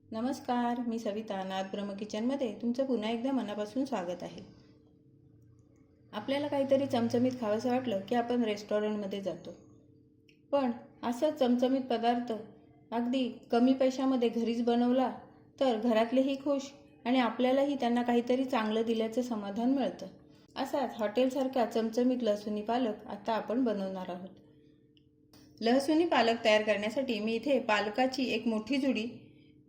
नमस्कार, मी सविता नाथ ब्रह्म किचनमध्ये तुमचं पुन्हा एकदा मनापासून स्वागत आहे. आपल्याला काहीतरी चमचमीत खावंसं वाटलं की आपण रेस्टॉरंटमध्ये जातो. पण असा चमचमीत पदार्थ अगदी कमी पैशामध्ये घरीच बनवला तर घरातलेही खुश आणि आपल्यालाही त्यांना काहीतरी चांगलं दिल्याचं समाधान मिळतं. असाच हॉटेलसारखा चमचमीत लसूणी पालक आता आपण बनवणार आहोत. लसूणी पालक तयार करण्यासाठी मी इथे पालकाची एक मोठी जुडी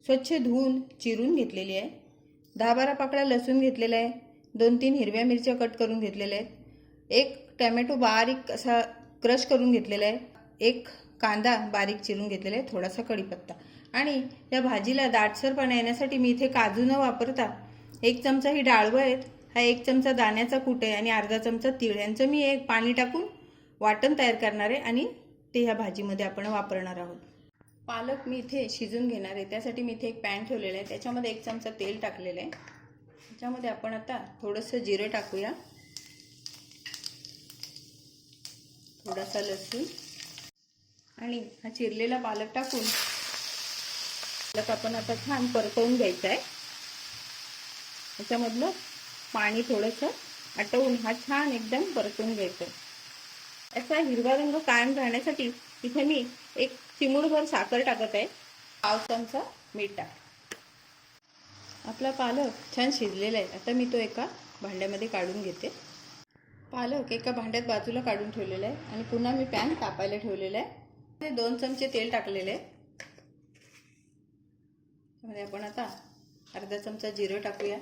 स्वच्छ धुवून चिरून घेतलेली आहे. 10-12 पाकळ्या लसूण घेतलेला आहे. 2-3 हिरव्या मिरच्या कट करून घेतलेल्या आहेत. एक टोमॅटो बारीक असा क्रश करून घेतलेला आहे. एक कांदा बारीक चिरून घेतलेला आहे. थोडासा कढीपत्ता आणि या भाजीला दाटसरपणा येण्यासाठी मी इथे काजू न वापरता 1 चमचा ही डाळवं आहेत. हा 1 चमचा दाण्याचा कूट आहे आणि अर्धा चमचा तीळ यांचं मी एक पाणी टाकून वाटण तयार करणार आहे आणि ते ह्या भाजीमध्ये आपण वापरणार आहोत. पालक मी इथे शिजून घेणार आहे. त्यासाठी मी इथे एक पॅन ठेवलेला आहे. त्याच्यामध्ये 1 चमचा तेल टाकलेलं आहे. त्याच्यामध्ये आपण आता थोडंसं जिरं टाकूया, थोडासा लसूण आणि हा चिरलेला पालक टाकून पालक आपण आता छान परतवून घ्यायचा आहे. त्याच्यामधलं पाणी थोडंसं आटवून हा छान एकदम परतवून घ्यायचा आहे. असा हिरवा रंग कायम राहण्यासाठी इथे मी एक चिमूटभर साखर टाकत आहे. 1/2 चमचा मीठ टाक. आपला पालक छान शिजलेला आहे. आता मी तो एका भांड्यामध्ये काढून घेते. पालक एका भांड्यात बाजूला काढून ठेवलेला आहे आणि पुन्हा मी पॅन तापायला ठेवलेला आहे. 2 चमचे तेल टाकलेले आहे. त्यामध्ये आपण आता अर्धा चमचा जिरं टाकूया,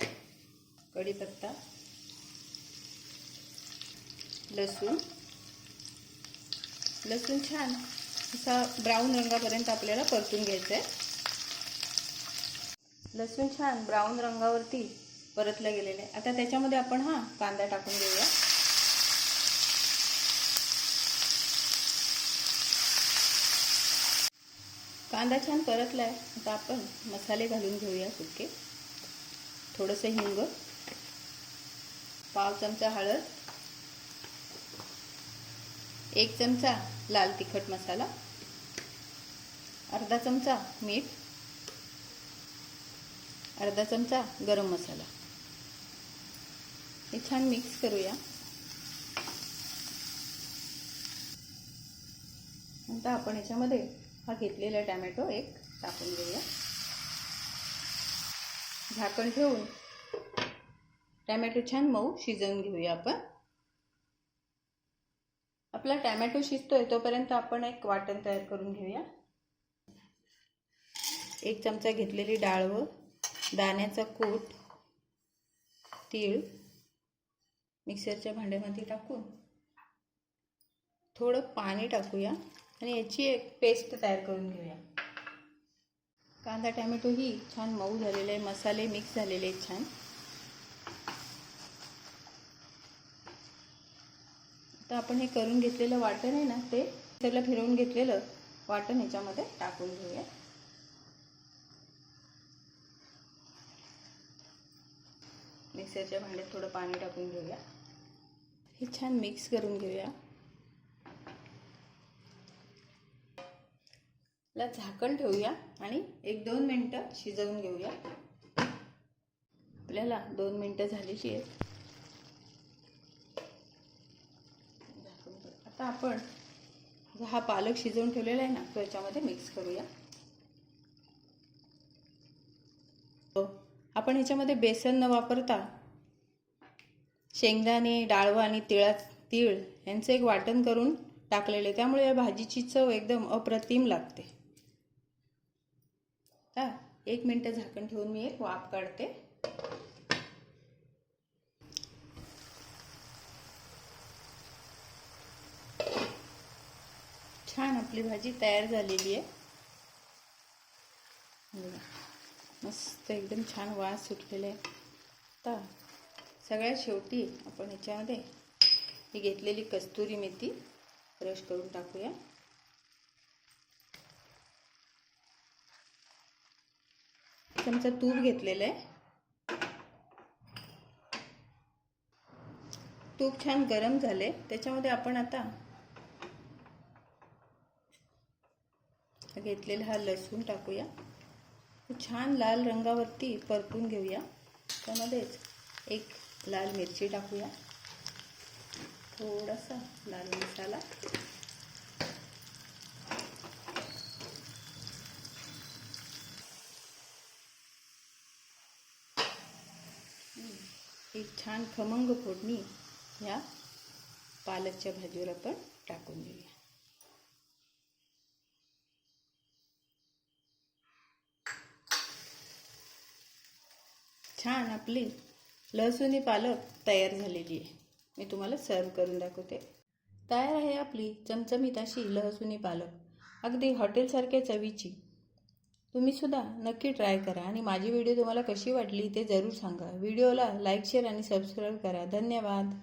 कढीपत्ता, लसूण छान असा ब्राऊन रंगापर्यंत आपल्याला परतून घ्यायचं आहे. लसूण छान ब्राऊन रंगावरती परतलं गेलेलं आहे. आता त्याच्यामध्ये आपण हा कांदा टाकून घेऊया. कांदा छान परतला आहे. आता आपण मसाले घालून घेऊया सुके. थोडंसं हिंग, 1/2 चमचा हळद, 1 चमचा लाल तिखट मसाला, अर्धा चमचा मीठ, अर्धा चमचा गरम मसाला. हे छान मिक्स करूया. आता आपण याच्यामध्ये हा घेतलेला टोमॅटो एक टाकून घेऊया. झाकण ठेवून टोमॅटो छान मऊ शिजवून घेऊया आपण. आपला टोमॅटो शिजतोय तोपर्यंत आपण एक वाटण तयार करून घेऊया. 1 चमचा घेतलेली डाळवं, दाण्याचा कूट, तीळ मिक्सरच्या भांड्यामध्ये टाकून थोडं पाणी टाकूया आणि याची एक पेस्ट तयार करून घेऊया. कांदा टोमॅटो ही छान मऊ झालेले आहे. मसाले मिक्स झालेले आहेत छान. आता आपण हे करून घेतलेलं वाटण आहे ना, ते त्याला फिरवून घेतलेलं वाटण ह्याच्यामध्ये टाकून घेऊया. मिक्सरच्या भांड्यात थोडं पाणी टाकून घेऊया. हे छान मिक्स करून घेऊया. ला झाकण ठेवूया आणि 1-2 मिनिटं शिजवून घेऊया. आपल्याला 2 मिनिटं झालेली आहेत. आता आपण हा पालक शिजवून ठेवलेला आहे ना, तो याच्यामध्ये मिक्स करूया. आपण ह्याच्यामध्ये बेसन न वापरता शेंगदाणे, डाळवा आणि तीळ यांचं एक वाटण करून टाकलेले, त्यामुळे या भाजीची चव एकदम अप्रतिम लागते. 1 मिनिट झाकण ठेवून मी एक वाफ काढते. छान आपली भाजी तयार झालेली आहे. मस्त एकदम छान वास सुटलेला आहे. आता सगळ्यात शेवटी आपण ह्याच्यामध्ये ही घेतलेली कस्तुरी मेथी क्रश करून टाकूया. चमचा तूप घेतलेलं आहे. तूप छान गरम झाले. त्याच्यामध्ये आपण आता घेतलेला हा लसूण टाकूया. छान लाल रंगावरती परतून घेऊया. त्यामध्येच एक लाल मिरची टाकूया, थोडासा लाल मसाला, एक छान खमंग फोडणी ह्या पालकच्या भाजीवर आपण टाकून देऊया. छान आपली लसूणी पालक तयार झालेली आहे. मी तुम्हाला सर्व करून दाखवते. तयार आहे आपली चमचमीत अशी लसूणी पालक, अगदी हॉटेलसारख्या चवीची. तुम्हीसुद्धा नक्की ट्राय करा आणि माझी व्हिडिओ तुम्हाला कशी वाटली ते जरूर सांगा. व्हिडिओला लाईक, शेअर आणि सबस्क्राईब करा. धन्यवाद.